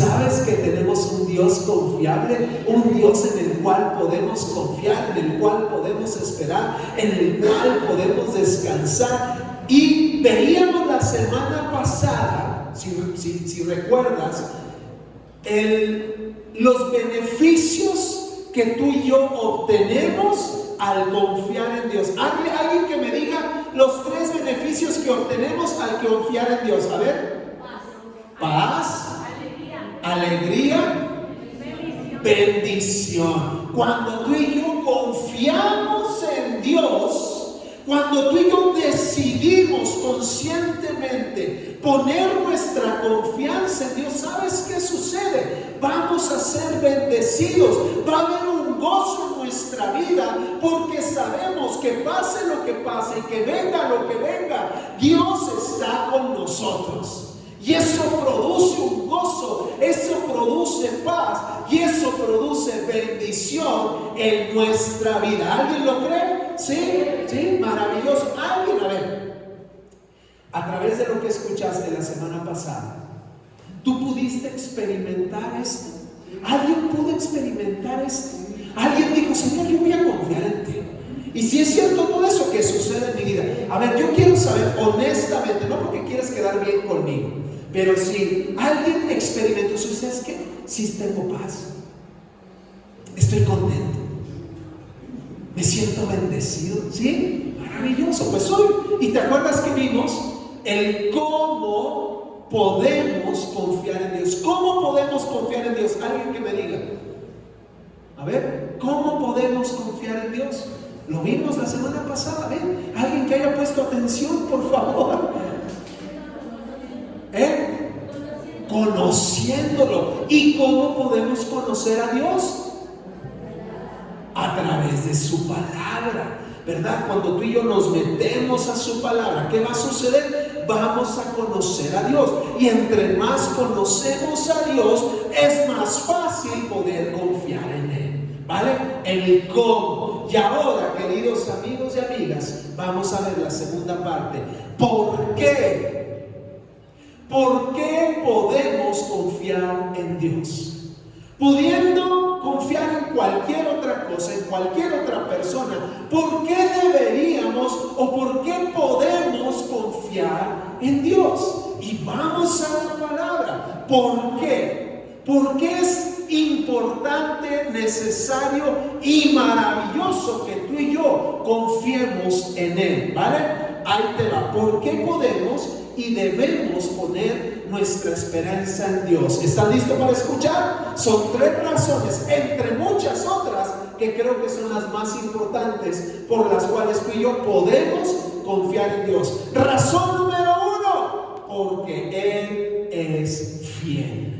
sabes que tenemos un Dios confiable, un Dios en el cual podemos confiar, en el cual podemos esperar, en el cual podemos descansar. Y veíamos la semana pasada, si recuerdas, los beneficios que tú y yo obtenemos al confiar en Dios. Alguien que me diga los 3 beneficios que obtenemos al confiar en Dios. A ver: paz, alegría, bendición. Cuando tú y yo confiamos en Dios, cuando tú y yo decidimos conscientemente poner nuestra confianza en Dios, ¿sabes qué sucede? Vamos a ser bendecidos, va a haber un gozo en nuestra vida, porque sabemos que pase lo que pase y que venga lo que venga, Dios está con nosotros. Y eso produce un gozo, eso produce paz y eso produce bendición en nuestra vida. ¿Alguien lo cree? ¿Sí? Maravilloso. ¿Alguien? A ver, a través de lo que escuchaste la semana pasada, ¿tú pudiste experimentar esto? ¿Alguien pudo experimentar esto? ¿Alguien dijo: Señor, yo voy a confiar en ti? Y si es cierto todo eso que sucede en mi vida. A ver, yo quiero saber honestamente, no porque quieres quedar bien conmigo, pero si alguien experimentó, ¿sabes qué? Sí, tengo paz, estoy contento, me siento bendecido. ¿Sí? Maravilloso. Pues hoy, y te acuerdas que vimos el cómo podemos confiar en Dios. ¿Cómo podemos confiar en Dios? Alguien que me diga. A ver, ¿cómo podemos confiar en Dios? Lo vimos la semana pasada. ¿Ven? Alguien que haya puesto atención, por favor. Conociéndolo. ¿Y cómo podemos conocer a Dios? A través de su palabra, ¿verdad? Cuando tú y yo nos metemos a su palabra, ¿qué va a suceder? Vamos a conocer a Dios. Y entre más conocemos a Dios, es más fácil poder confiar en Él, ¿vale? El cómo. Y ahora, queridos amigos y amigas, vamos a ver la segunda parte. ¿Por qué? ¿Por qué podemos confiar en Dios? Pudiendo confiar en cualquier otra cosa, en cualquier otra persona, ¿por qué deberíamos o por qué podemos confiar en Dios? Y vamos a la palabra. ¿Por qué? Porque es importante, necesario y maravilloso que tú y yo confiemos en Él, ¿vale? Ahí te va. ¿Por qué podemos y debemos poner nuestra esperanza en Dios? ¿Están listos para escuchar? Son 3 razones, entre muchas otras, que creo que son las más importantes por las cuales tú y yo podemos confiar en Dios. Razón número 1, porque Él es fiel.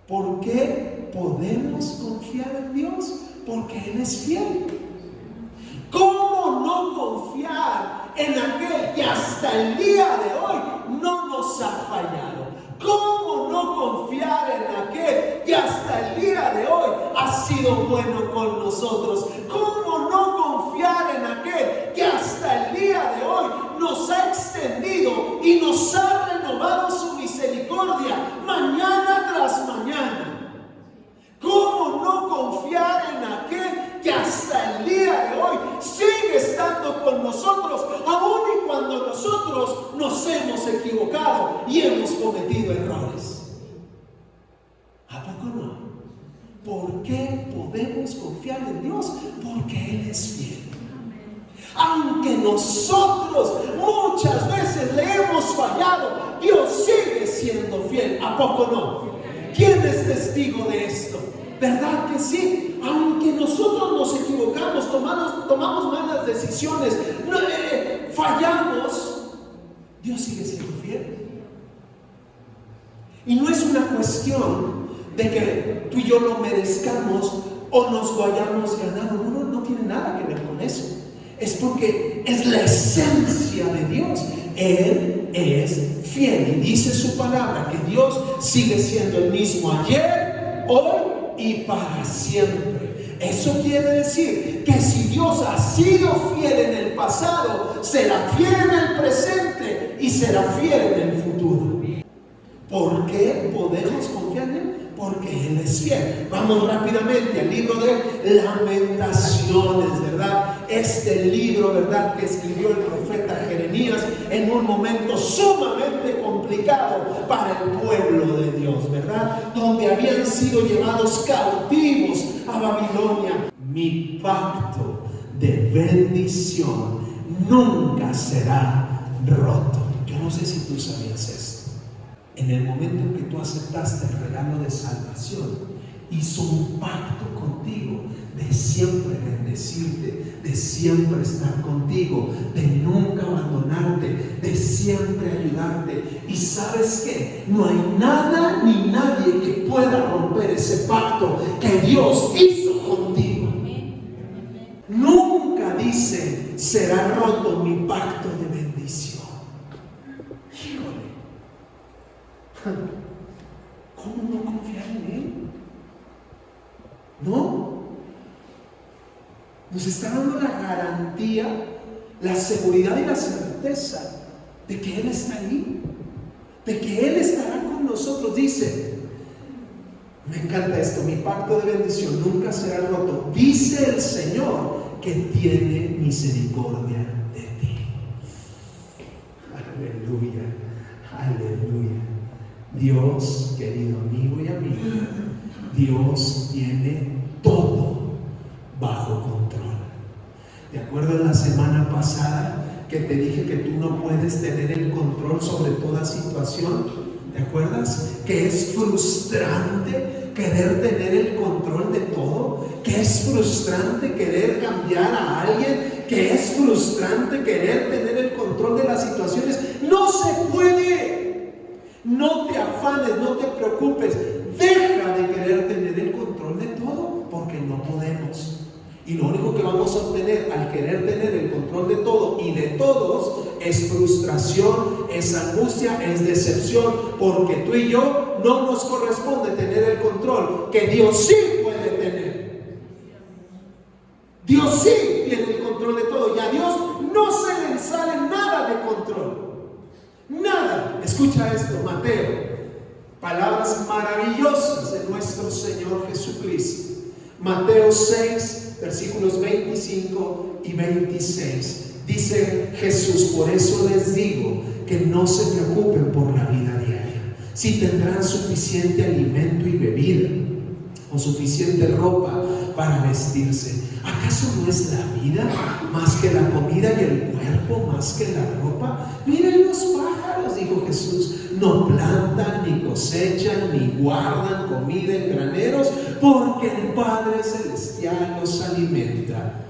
¿Por qué podemos confiar en Dios? Porque Él es fiel. ¿Cómo no confiar en aquel que hasta el día de hoy no nos ha fallado? ¿Cómo no confiar en aquel que hasta el día de hoy ha sido bueno con nosotros? ¿Cómo no confiar en aquel que hasta el día de hoy nos ha extendido y nos ha renovado su misericordia mañana tras mañana? ¿Cómo no confiar en aquel que hasta el día de hoy sigue estando con nosotros, aun y cuando nosotros nos hemos equivocado y hemos cometido errores? ¿A poco no? ¿Por qué podemos confiar en Dios? Porque Él es fiel. Aunque nosotros muchas veces le hemos fallado, Dios sigue siendo fiel. ¿A poco no? ¿Quién es testigo de esto? ¿Verdad que sí? Aunque nosotros nos equivocamos, tomamos malas decisiones, fallamos, Dios sigue siendo fiel. Y no es una cuestión de que tú y yo lo merezcamos o nos lo hayamos ganado. No tiene nada que ver con eso. Es porque es la esencia de Dios. Él es fiel y dice su palabra que Dios sigue siendo el mismo ayer, hoy y para siempre. Eso quiere decir que si Dios ha sido fiel en el pasado, será fiel en el presente y será fiel en el futuro. ¿Por qué podemos confiar en Él? Porque Él es fiel. Vamos rápidamente al libro de Lamentaciones, ¿verdad? Este libro, ¿verdad?, que escribió el profeta Jeremías en un momento sumamente complicado para el pueblo de Dios, ¿verdad? Donde habían sido llevados cautivos a Babilonia. Mi pacto de bendición nunca será roto. Yo no sé si tú sabías esto. En el momento en que tú aceptaste el regalo de salvación, hizo un pacto contigo de siempre bendecirte, de siempre estar contigo, de nunca abandonarte, de siempre ayudarte. Y ¿sabes qué? No hay nada ni nadie que pueda romper ese pacto que Dios hizo contigo. Nunca dice será roto mi pacto de bendición. Híjole, ¿cómo no confiar en Él? ¿No? Nos está dando la garantía, la seguridad y la certeza de que Él está ahí, de que Él estará con nosotros. Dice, me encanta esto, mi pacto de bendición nunca será roto. Dice el Señor que tiene misericordia de ti. Aleluya, aleluya. Dios, querido amigo y amiga, Dios tiene todo bajo control. ¿De acuerdo en la semana pasada que te dije que tú no puedes tener el control sobre toda situación? ¿Te acuerdas? Que es frustrante querer tener el control de todo, que es frustrante querer cambiar a alguien, que es frustrante querer tener el control de las situaciones. No se puede. No te afanes, no te preocupes. Deja de querer tener el control de todo, porque no podemos. Y lo único que vamos a obtener al querer tener el control de todo y de todos es frustración, es angustia, es decepción, porque tú y yo no nos corresponde tener el control que Dios sí puede tener. Dios sí tiene el control de todo y a Dios no se le sale nada de control. Nada. Escucha esto, Mateo. Palabras maravillosas de nuestro Señor Jesucristo. Mateo 6, versículos 25 y 26. Dice Jesús, por eso les digo que no se preocupen por la vida diaria, si tendrán suficiente alimento y bebida o suficiente ropa para vestirse. ¿Acaso no es la vida más que la comida y el cuerpo más que la ropa? Miren los pájaros, dijo Jesús, no plantan, ni cosechan, ni guardan comida en graneros, porque el Padre Celestial los alimenta.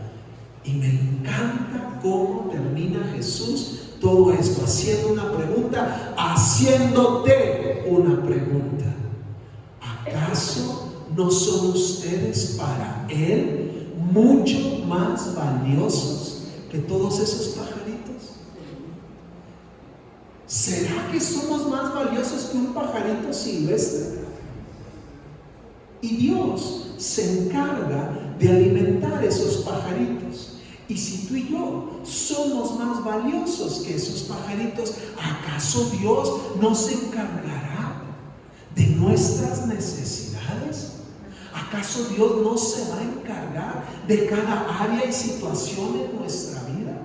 Y me encanta cómo termina Jesús todo esto, haciendo una pregunta, haciéndote una pregunta. ¿Acaso no son ustedes para Él mucho más valiosos que todos esos pajaritos? ¿Será que somos más valiosos que un pajarito silvestre? Y Dios se encarga de alimentar esos pajaritos. Y si tú y yo somos más valiosos que esos pajaritos, ¿acaso Dios no se encargará de nuestras necesidades? ¿Acaso Dios no se va a encargar de cada área y situación en nuestra vida?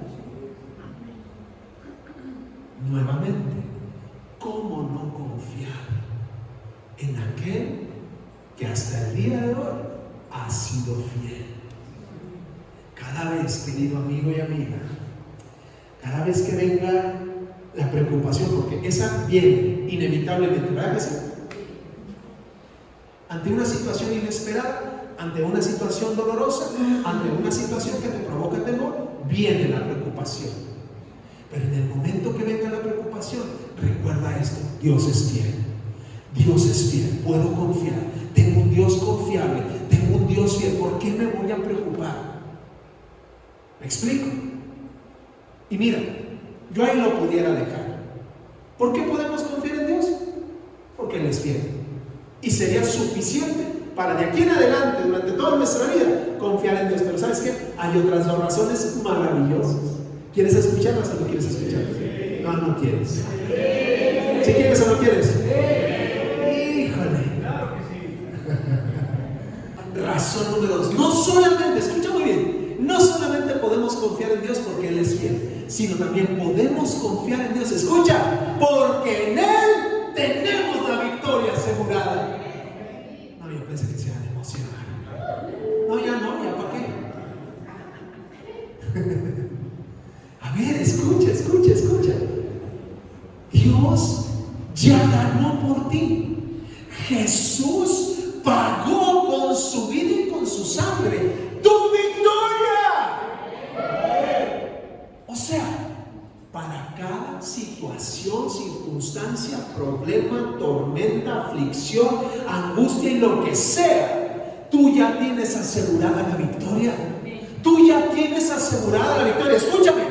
Nuevamente, ¿cómo no confiar en aquel que hasta el día de hoy ha sido fiel? Cada vez, querido amigo y amiga, cada vez que venga la preocupación, porque esa viene inevitablemente, ¿verdad que sí? Ante una situación inesperada, ante una situación dolorosa, ante una situación que te provoca temor, viene la preocupación. Pero en el momento que venga la preocupación, recuerda esto: Dios es fiel. Dios es fiel, puedo confiar. Tengo un Dios confiable, tengo un Dios fiel. ¿Por qué me voy a preocupar? ¿Me explico? Y mira, yo ahí lo pudiera dejar. ¿Por qué podemos confiar en Dios? Porque Él es fiel. Y sería suficiente para de aquí en adelante, durante toda nuestra vida, confiar en Dios. Pero ¿sabes qué? Hay otras dos razones maravillosas. ¿Quieres escucharlas o no quieres escucharlas? No, no quieres. ¿Sí quieres o no quieres? Razón número 2. No solamente, escucha muy bien, no solamente podemos confiar en Dios porque Él es fiel, sino también podemos confiar en Dios, escucha, porque en Él tenemos la victoria asegurada. No, yo pensé que se iban a emocionar. No, ya, ¿para qué? A ver, escucha. Dios ya ganó por ti. Jesús pagó con su vida y con su sangre tu victoria. O sea, para cada situación, circunstancia, problema, tormenta, aflicción, angustia y lo que sea, tú ya tienes asegurada la victoria. Tú ya tienes asegurada la victoria. Escúchame,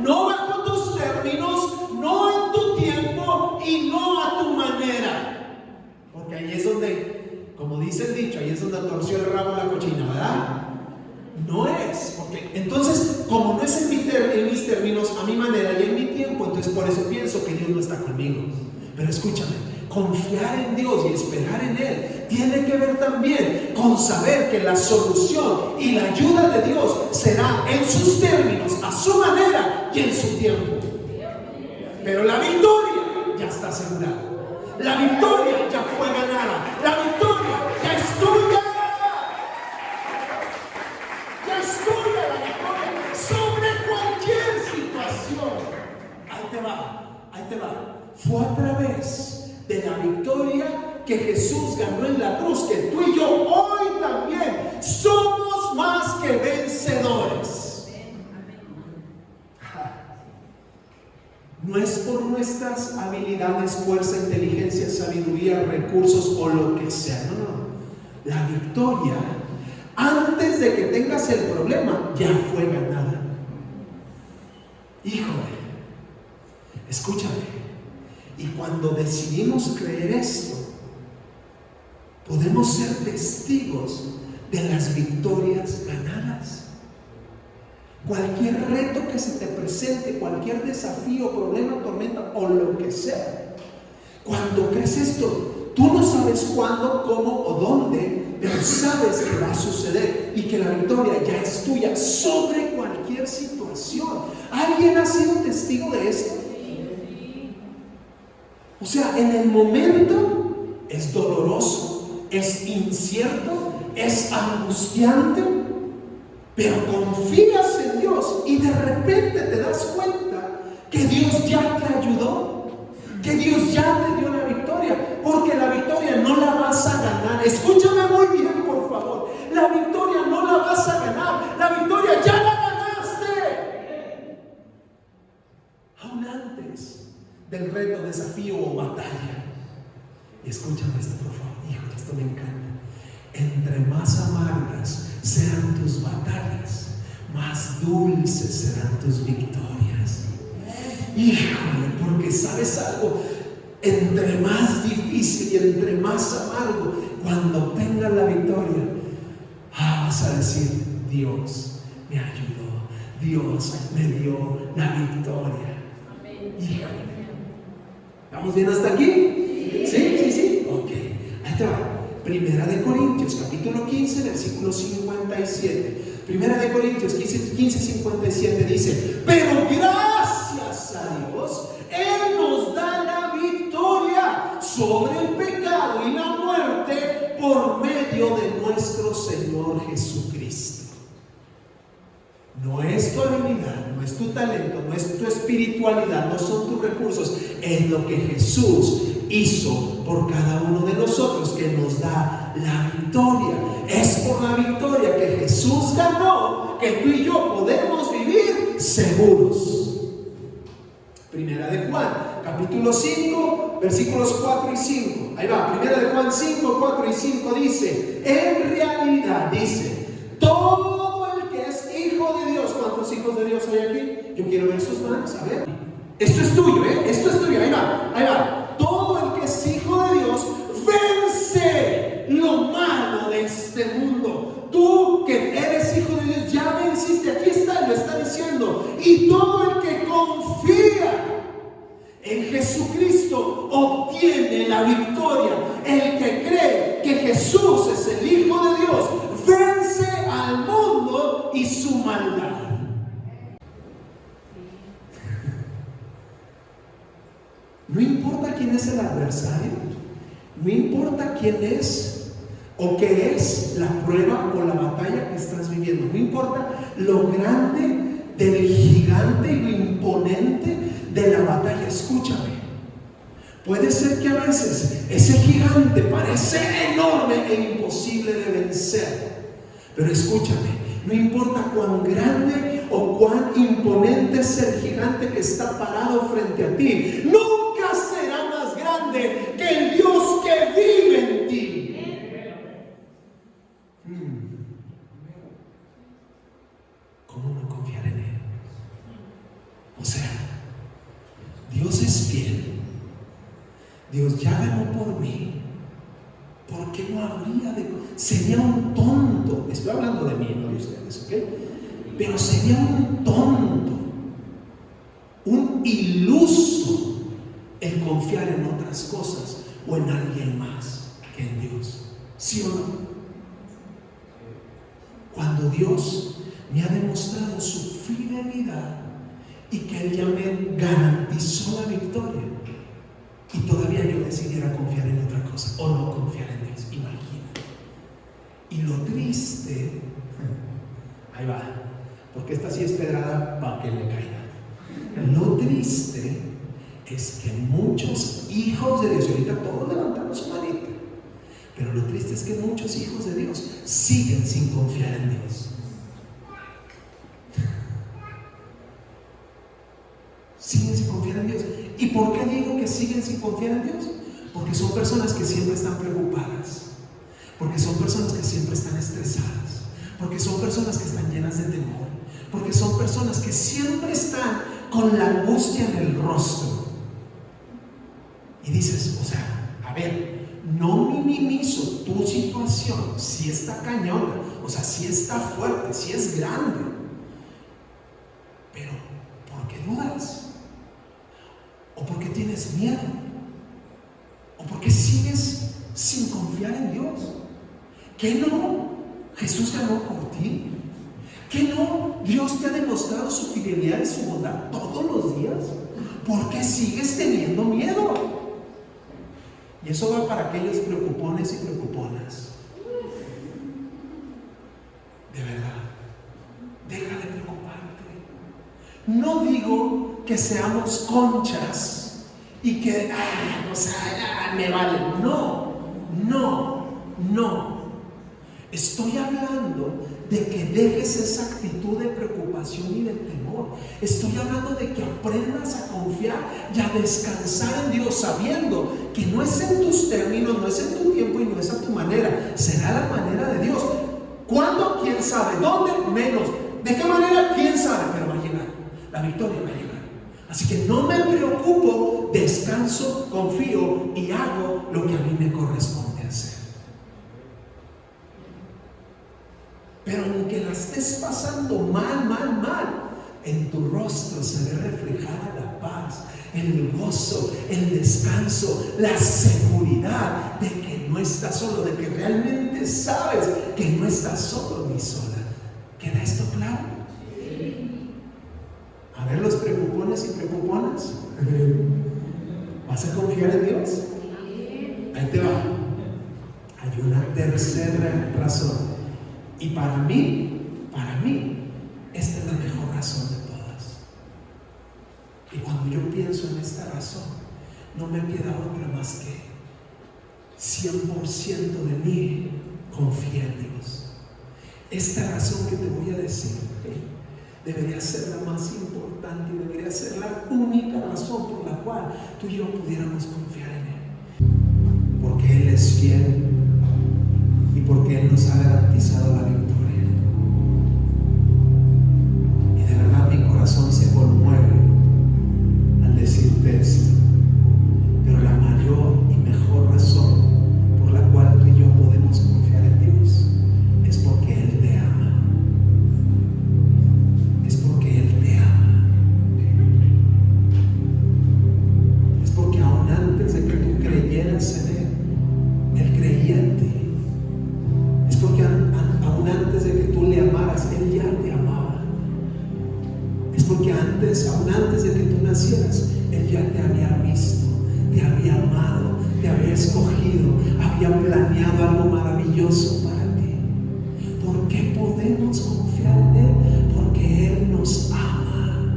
no bajo tus términos, no en tu tiempo y no a tu manera. Porque ahí es donde, como dice el dicho, ahí es donde torció el rabo la cochina, ¿verdad? No es, porque entonces, como no es en mis términos, a mi manera y en mi tiempo, entonces por eso pienso que Dios no está conmigo. Pero escúchame, confiar en Dios y esperar en Él tiene que ver también con saber que la solución y la ayuda de Dios será en sus términos, a su manera y en su tiempo. Pero la victoria ya está asegurada. La victoria ya fue ganada. La victoria ya es tuya. Ya es tuya la victoria sobre cualquier situación. Ahí te va. Fue a través de la victoria que Jesús ganó en la cruz, que tú y yo hoy también somos más que vencedores. No es por nuestras habilidades, fuerza, inteligencia, sabiduría, recursos o lo que sea. No. La victoria, antes de que tengas el problema, ya fue ganada. Híjole, escúchame. Y cuando decidimos creer esto, podemos ser testigos de las victorias ganadas. Cualquier reto que se te presente, cualquier desafío, problema, tormenta o lo que sea, cuando crees esto, tú no sabes cuándo, cómo o dónde, pero sabes que va a suceder y que la victoria ya es tuya sobre cualquier situación. ¿Alguien ha sido testigo de esto? O sea, en el momento es doloroso, es incierto, es angustiante, pero confías en Dios y de repente te das cuenta que Dios ya te ayudó, que Dios ya te dio la victoria, porque la victoria no la vas a ganar. Escúchame muy bien, por favor. La victoria no la vas a ganar, la victoria ya la ganaste. Aún antes del reto, desafío o batalla. Y escúchame esto, por favor. Híjole, esto me encanta. Entre más amargas serán tus batallas, más dulces serán tus victorias. Híjole, porque sabes algo, entre más difícil y entre más amargo, cuando tengas la victoria, vas a decir: Dios me ayudó, Dios me dio la victoria. Híjole. ¿Estamos bien hasta aquí? ¿Sí? Ok, ahí te va. Primera de Corintios, capítulo 15, versículo 57. Primera de Corintios 15, 57 dice: pero gracias a Dios, Él nos da la victoria sobre el pecado y la muerte por medio de nuestro Señor Jesucristo. No es tu habilidad, no es tu talento, no es tu espiritualidad, no son tus recursos, es lo que Jesús hizo por cada uno de nosotros que nos da la victoria. Es por la victoria que Jesús ganó que tú y yo podemos vivir seguros. Primera de Juan, capítulo 5, versículos 4 y 5. Ahí va, Primera de Juan 5, 4 y 5 dice: en realidad, dice, todo el que es hijo de Dios. ¿Cuántos hijos de Dios hay aquí? Yo quiero ver sus manos, a ver. Esto es tuyo, esto es tuyo, ahí va. Todo el que es hijo de Dios vence lo malo de este mundo. Tú que eres hijo de Dios ya venciste, aquí está, lo está diciendo. Y todo el que confía en Jesucristo obtiene la victoria. El que cree que Jesús es el Hijo de Dios vence maldad. No importa quién es el adversario, no importa quién es o qué es la prueba o la batalla que estás viviendo, no importa lo grande del gigante y lo imponente de la batalla. Escúchame, puede ser que a veces ese gigante parece enorme e imposible de vencer, pero escúchame, no importa cuán grande o cuán imponente es el gigante que está parado frente a ti, nunca será más grande que el Dios que vive en ti. ¿Cómo no confiar en Él? O sea, Dios es fiel. Dios ya ganó por mí. ¿Por qué no habría de...? Sería un tonto. Estoy hablando de mí, no de ustedes, ¿ok? Pero sería un tonto, un iluso el confiar en otras cosas o en alguien más que en Dios. ¿Sí o no? Cuando Dios me ha demostrado su fidelidad y que Él ya me garantizó la victoria, y todavía yo decidiera confiar en otra cosa o no confiar en Dios, imagínate. Y lo triste, ahí va, porque esta sí es pedrada para que le caiga. Lo triste es que muchos hijos de Dios, y ahorita todos levantamos su manita, pero lo triste es que muchos hijos de Dios siguen sin confiar en Dios. Siguen sin confiar en Dios. ¿Y por qué digo que siguen sin confiar en Dios? Porque son personas que siempre están preocupadas, porque son personas que siempre están estresadas, porque son personas que están llenas de temor, porque son personas que siempre están con la angustia en el rostro. Y dices, o sea, a ver, no minimizo tu situación, si está cañona, o sea, si está fuerte, si es grande, pero ¿por qué dudas? ¿O por qué tienes miedo? ¿O por qué sigues sin confiar en Dios? ¿Qué no? Jesús ganó por ti. ¿Qué no? Dios te ha demostrado su fidelidad y su bondad todos los días. ¿Por qué sigues teniendo miedo? Y eso va para aquellos preocupones y preocuponas. De verdad, deja de preocuparte. No digo que seamos conchas y que, o sea, me vale. No. Estoy hablando de que dejes esa actitud de preocupación y de temor. Estoy hablando de que aprendas a confiar y a descansar en Dios, sabiendo que no es en tus términos, no es en tu tiempo y no es a tu manera. Será la manera de Dios. ¿Cuándo? ¿Quién sabe? ¿Dónde? Menos. ¿De qué manera? ¿Quién sabe? Pero va a llegar. La victoria va a llegar. Así que no me preocupo, descanso, confío y hago lo que a mí me corresponde hacer. Pero aunque la estés pasando mal, en tu rostro se ve reflejada la paz, el gozo, el descanso, la seguridad de que no estás solo, de que realmente sabes que no estás solo ni sola. ¿Queda esto claro? Sí. A ver, los preocupones y preocuponas, ¿vas a confiar en Dios? Ahí te va. Hay una tercera razón. Y para mí, esta es la mejor razón de todas. Y cuando yo pienso en esta razón, no me queda otra más que 100% de mí confía en Dios. Esta razón que te voy a decir debería ser la más importante y debería ser la única razón por la cual tú y yo pudiéramos confiar en Él. Porque Él es fiel y porque Él nos ha garantizado la victoria. Y de verdad mi corazón se conmueve al decirte esto. Pero la mayor y mejor razón por la cual tú y yo podemos confiar en Dios es porque Él te ama. Es porque Él te ama. Es porque aún antes de que tú creyeras en Él, Él creía en ti. Es porque aún antes porque aún antes de que tú nacieras, Él ya te había visto, te había amado, te había escogido, había planeado algo maravilloso para ti. ¿Por qué podemos confiar en Él? Porque Él nos ama.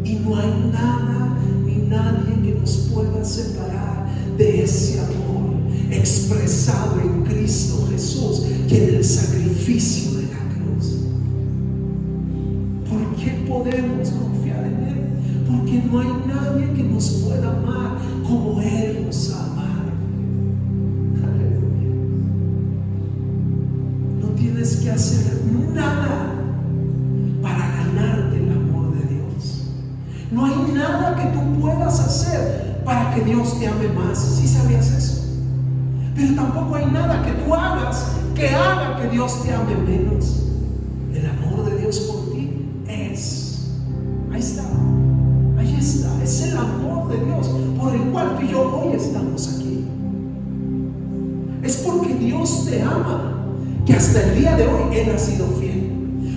Y no hay nada ni nadie que nos pueda separar de ese amor expresado en Cristo Jesús y en el sacrificio de la cruz. ¿Por qué podemos confiar en Él? Porque no hay nadie que nos pueda amar como Él nos ha amado. Aleluya. No tienes que hacer nada para ganarte el amor de Dios. No hay nada que tú puedas hacer para que Dios te ame más. ¿Sí sabías eso? Pero tampoco hay nada que tú hagas que haga que Dios te ame menos. El amor de Dios por ti es, ahí está, es el amor de Dios por el cual tú y yo hoy estamos aquí. Es porque Dios te ama que hasta el día de hoy Él ha sido fiel.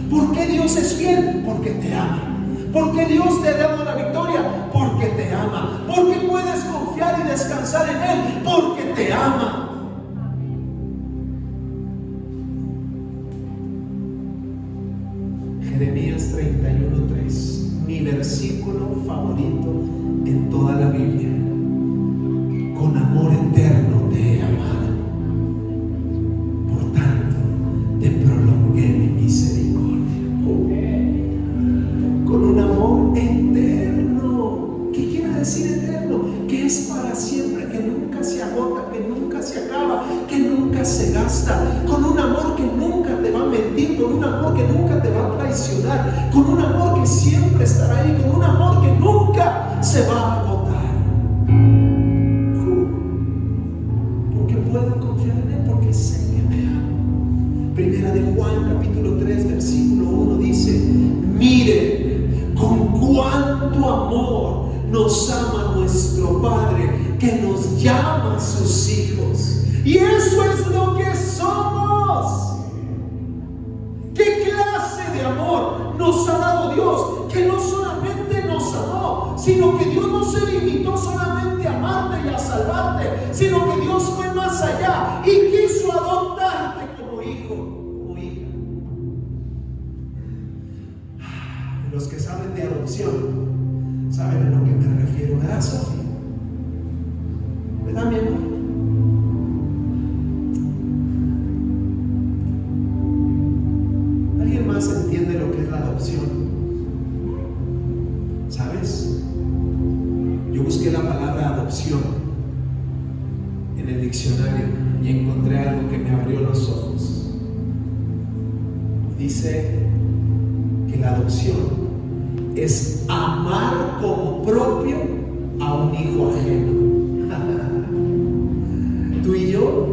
¿Por qué Dios es fiel? Porque te ama. ¿Por qué Dios te ha dado la victoria? Porque te ama. ¿Por qué puedes confiar y descansar en Él? Porque te ama. Jeremías 31:3, mi versículo favorito en toda la Biblia. Con amor eterno te he amado, por tanto te prolongué mi misericordia. Con un amor eterno. ¿Qué quiere decir eterno? Que es para siempre, que nunca se agota, que nunca se acaba, que nunca se gasta. Con un amor que nunca te va a mentir, con un amor que nunca te va a traicionar, con un amor que siempre estará ahí, con un amor que nunca se va a agotar. Porque puedo confiar en Él, porque sé que me ama. Primera de Juan capítulo 3 versículo 1 dice: miren con cuánto amor nos ama nuestro Padre, que nos llama sus hijos. Y eso es lo que somos. ¿Qué clase de amor nos ha dado Dios? Que no solamente nos amó, sino que Dios no se limitó solamente a amarte y a salvarte, sino que Dios fue más allá y quiso adoptarte como hijo, como hija. Los que saben de adopción saben a lo que me refiero, ¿verdad, Sofía? ¿Verdad, mi amor? ¿Alguien más entiende lo que es la adopción? ¿Sabes? Yo busqué la palabra adopción en el diccionario y encontré algo que me abrió los ojos. Dice que la adopción es amar como propio a un hijo ajeno. Tú y yo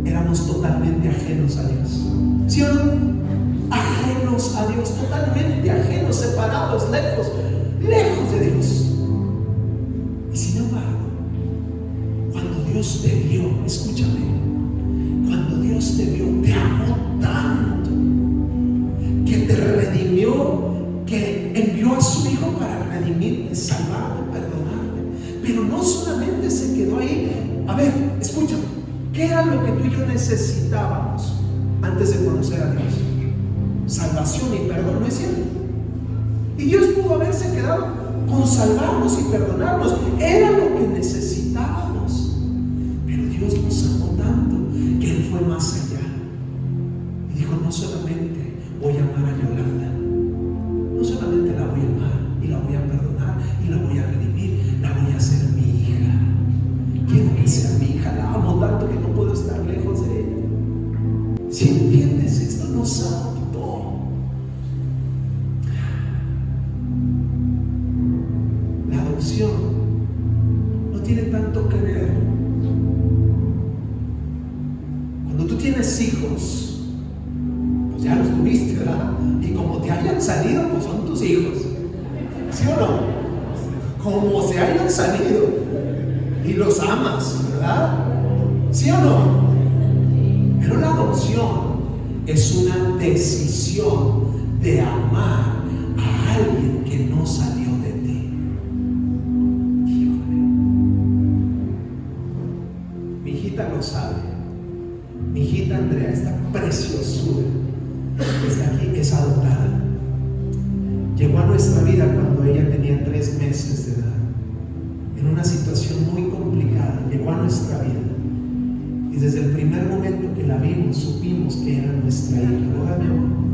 éramos totalmente ajenos a Dios, ¿sí o no? Ajenos a Dios, totalmente ajenos, separados, lejos de Dios. Y sin embargo, cuando Dios te vio, escúchame, cuando Dios te vio, te amó tanto que te redimió, que envió a su hijo para redimirte, salvarte, perdonarte. Pero no solamente se quedó ahí. A ver, escúchame, ¿qué era lo que tú y yo necesitábamos antes de conocer a Dios? Salvación y perdón, ¿no es cierto? Y Dios pudo haberse quedado con salvarnos y perdonarnos. Era lo que necesitábamos. Pero Dios nos amó tanto que Él fue más allá y dijo: no solamente voy a amar a Yolanda, no solamente la voy a amar y la voy a perdonar y la voy a redimir, la voy a hacer mi hija. Quiero que sea mi hija, la amo tanto que no puedo estar lejos de ella. Si entiendes esto, nos adoptó. La adopción no tiene tanto que ver. Cuando tú tienes hijos, pues ya los tuviste, ¿verdad? Y como te hayan salido, pues son tus hijos, ¿sí o no? Como se hayan salido y los amas, ¿verdad? ¿Sí o no? Pero la adopción es una decisión de amar a alguien no salió de ti. Híjole. Mi hijita lo sabe. Mi hijita Andrea, esta preciosura que está aquí, es adoptada. Llegó a nuestra vida cuando ella tenía 3 meses de edad, en una situación muy complicada. Llegó a nuestra vida y desde el primer momento que la vimos supimos que era nuestra hija. ¿Verdad, mi amor?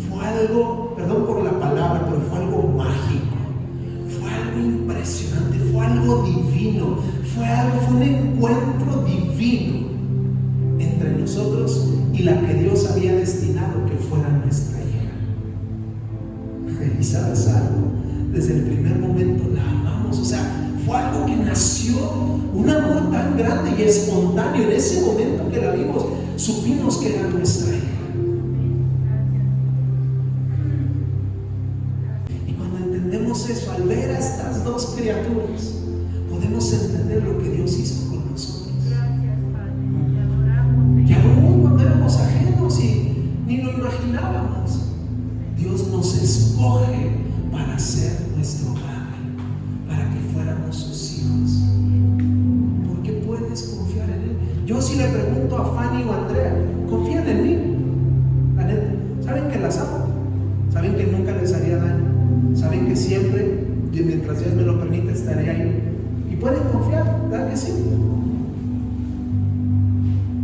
Fue algo, perdón por la palabra, pero fue algo mágico, fue algo impresionante, fue algo divino, fue un encuentro divino entre nosotros y la que Dios había destinado que fuera nuestra hija. Y sabes algo, desde el primer momento la amamos. O sea, fue algo que nació, un amor tan grande y espontáneo. En ese momento que la vimos, supimos que era nuestra hija. Y cuando entendemos eso, al ver a estas 2 criaturas, podemos entender lo que Dios hizo con nosotros. Y aún cuando éramos ajenos y ni lo imaginábamos, Dios nos escoge para ser nuestro Padre, para que fuéramos sus hijos. Porque puedes confiar en Él. Yo si le pregunto a Fanny o a Andrea, ¿confían en mí? La neta, ¿saben que las amo? ¿Saben que nunca les haría daño? ¿Saben que siempre, y mientras Dios me lo permite, estaré ahí? Y pueden confiar, ¿verdad que sí?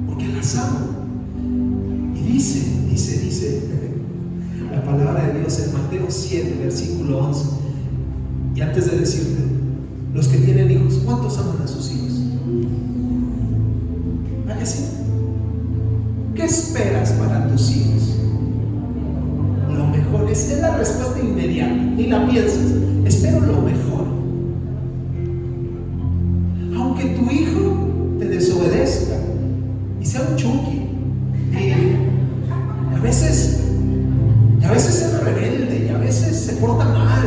Porque las amo. Y dice la palabra de Dios en Mateo 7, versículo 11. Y antes de decirte, los que tienen hijos, ¿cuántos aman a sus hijos? ¿A que sí? ¿Qué esperas para tus hijos? Lo mejor. Es la respuesta inmediata, ni la pienses. Espero lo mejor. Aunque tu hijo te desobedezca y sea un chunqui, y a veces es rebelde, y a veces se porta mal,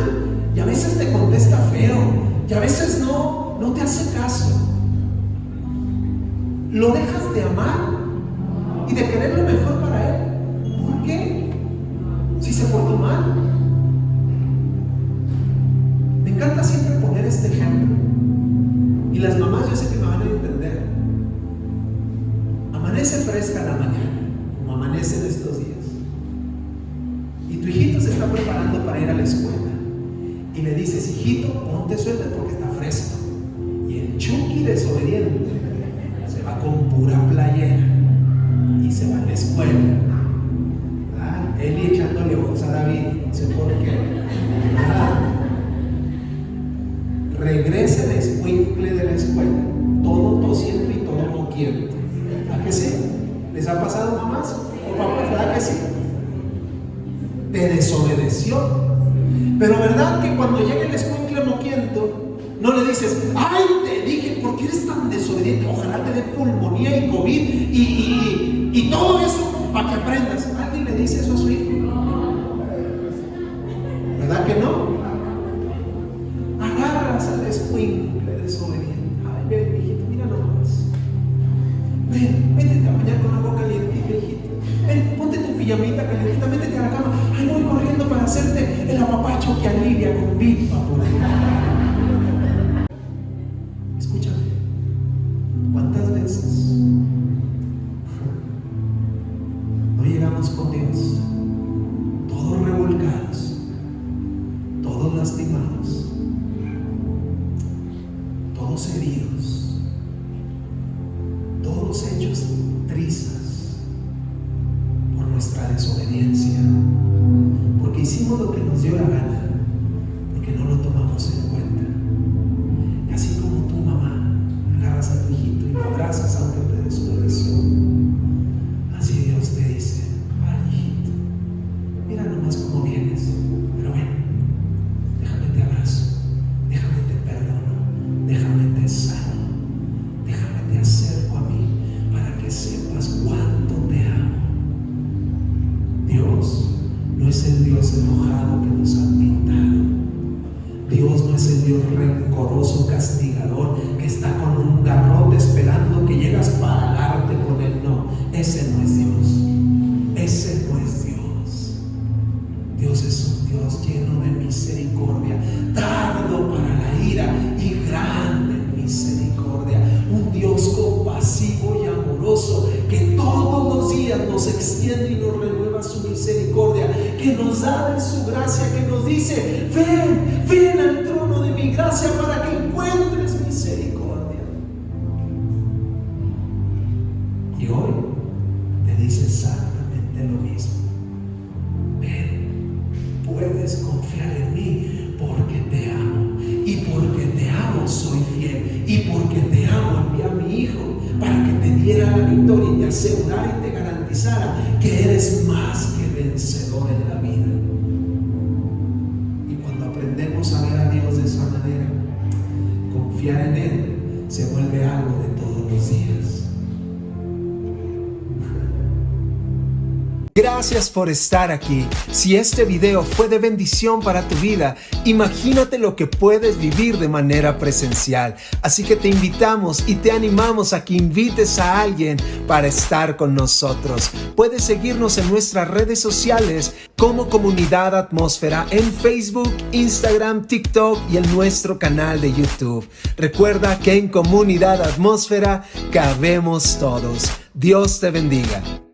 y a veces te contesta feo, y a veces no te hace caso, ¿lo dejas de amar y de querer lo mejor para él? ¿Por qué? Si se portó mal. Me encanta siempre poner este ejemplo, y las mamás yo sé que me van a entender. Amanece fresca la mañana, como amanecen estos días, y tu hijito se está preparando para ir a la escuela, y le dices: hijito, ponte suéter porque está fresco. Y el Chucky desobediente se va con pura playera y se va a la escuela. Eli echándole ojos a David, no sé por qué. Regresa el escuincle de la escuela, todo tosiendo y todo moquiendo. ¿A que sí? ¿Les ha pasado, mamás o papás? ¿Verdad que sí? Te desobedeció. Pero ¿verdad que cuando llega el escuincle moquiento, no le dices: ay, te dije, ¿por qué eres tan desobediente? Ojalá te dé pulmonía y COVID y todo eso para que aprendas? ¿Alguien le dice eso a su hijo? ¿Verdad que no? Agarras al escuincle desobediente. Ay, ven, hijito, mira nomás. Ven, métete a bañar con agua calientita, hijito. Ven, ponte tu pijamita calientita, métete a la cama. Ay, voy corriendo para hacerte el apapacho que alivia con Big Papo. Escúchame, ¿cuántas veces no llegamos con Dios todos revolcados, todos lastimados, todos heridos, todos hechos trizas por nuestra desobediencia, porque hicimos lo que nos dio la gana, porque no lo tomamos en cuenta? Y así como tu mamá agarras a tu hijito y lo abrazas aunque te desobedeció, así Dios te dice: ay, hijito, mira nomás cómo vienes, pero ven, déjame te abrazo, déjame te perdono, déjame te sano, déjame te acerco a mí para que sepas cuánto te amo. Dios no es el Dios enojado que nos han pintado. Dios no es el Dios rencoroso, castigador, que está con un garrote esperando que llegas para darte nos extiende y nos renueva su misericordia, que nos da de su gracia, que nos dice: ven al trono de mi gracia para que encuentres misericordia. Y hoy te dice exactamente lo mismo. Ven, puedes confiar en mí porque te amo, y porque te amo soy fiel, y porque te amo envié a mi Hijo para que te diera la victoria y te asegurara y te garantizara que eres más que vencedor en la vida. Y cuando aprendemos a ver a Dios de esa manera, confiar en Él se vuelve algo de todos los días. Gracias por estar aquí. Si este video fue de bendición para tu vida, imagínate lo que puedes vivir de manera presencial. Así que te invitamos y te animamos a que invites a alguien para estar con nosotros. Puedes seguirnos en nuestras redes sociales como Comunidad Atmósfera en Facebook, Instagram, TikTok y en nuestro canal de YouTube. Recuerda que en Comunidad Atmósfera cabemos todos. Dios te bendiga.